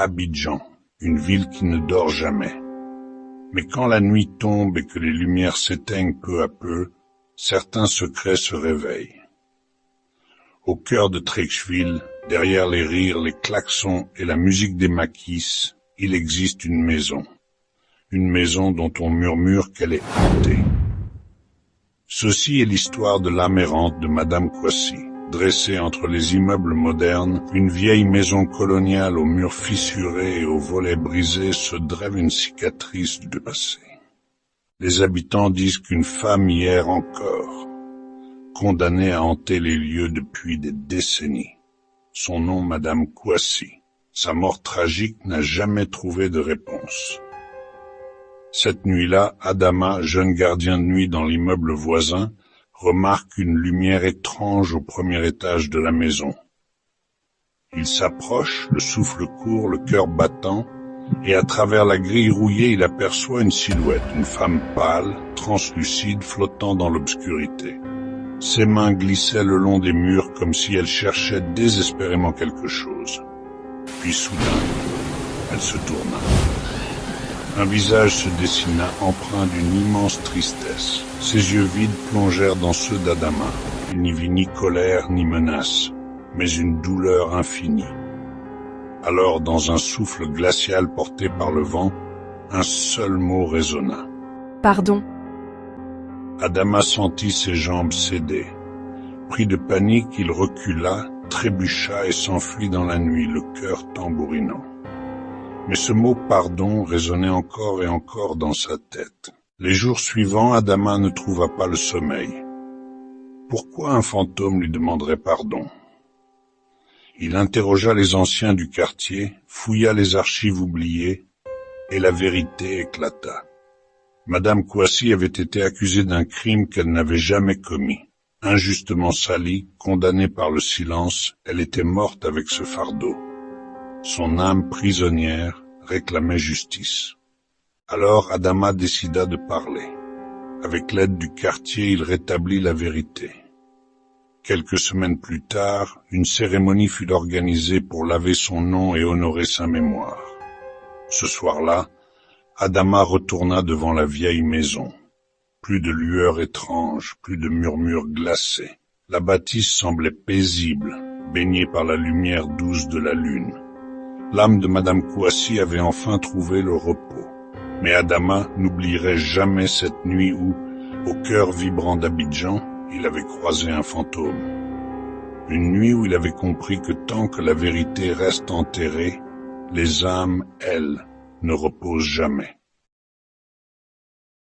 Abidjan, une ville qui ne dort jamais. Mais quand la nuit tombe et que les lumières s'éteignent peu à peu, certains secrets se réveillent. Au cœur de Treichville, derrière les rires, les klaxons et la musique des maquis, il existe une maison dont on murmure qu'elle est hantée. Ceci est l'histoire de l'âme errante de Madame Kouassi. Dressée entre les immeubles modernes, une vieille maison coloniale aux murs fissurés et aux volets brisés se drève une cicatrice du passé. Les habitants disent qu'une femme y erre encore, condamnée à hanter les lieux depuis des décennies. Son nom, Madame Kouassi. Sa mort tragique n'a jamais trouvé de réponse. Cette nuit-là, Adama, jeune gardien de nuit dans l'immeuble voisin, remarque une lumière étrange au premier étage de la maison. Il s'approche, le souffle court, le cœur battant, et à travers la grille rouillée, il aperçoit une silhouette, une femme pâle, translucide, flottant dans l'obscurité. Ses mains glissaient le long des murs comme si elle cherchait désespérément quelque chose. Puis soudain, elle se tourna. Un visage se dessina empreint d'une immense tristesse. Ses yeux vides plongèrent dans ceux d'Adama. Il n'y vit ni colère ni menace, mais une douleur infinie. Alors, dans un souffle glacial porté par le vent, un seul mot résonna. Pardon. Adama sentit ses jambes céder. Pris de panique, il recula, trébucha et s'enfuit dans la nuit, le cœur tambourinant. Mais ce mot « pardon » résonnait encore et encore dans sa tête. Les jours suivants, Adama ne trouva pas le sommeil. Pourquoi un fantôme lui demanderait pardon? Il interrogea les anciens du quartier, fouilla les archives oubliées, et la vérité éclata. Madame Kouassi avait été accusée d'un crime qu'elle n'avait jamais commis. Injustement salie, condamnée par le silence, elle était morte avec ce fardeau. Son âme prisonnière réclamait justice. Alors Adama décida de parler. Avec l'aide du quartier, il rétablit la vérité. Quelques semaines plus tard, une cérémonie fut organisée pour laver son nom et honorer sa mémoire. Ce soir-là, Adama retourna devant la vieille maison. Plus de lueurs étranges, plus de murmures glacés. La bâtisse semblait paisible, baignée par la lumière douce de la lune. L'âme de Madame Kouassi avait enfin trouvé le repos. Mais Adama n'oublierait jamais cette nuit où, au cœur vibrant d'Abidjan, il avait croisé un fantôme. Une nuit où il avait compris que tant que la vérité reste enterrée, les âmes, elles, ne reposent jamais.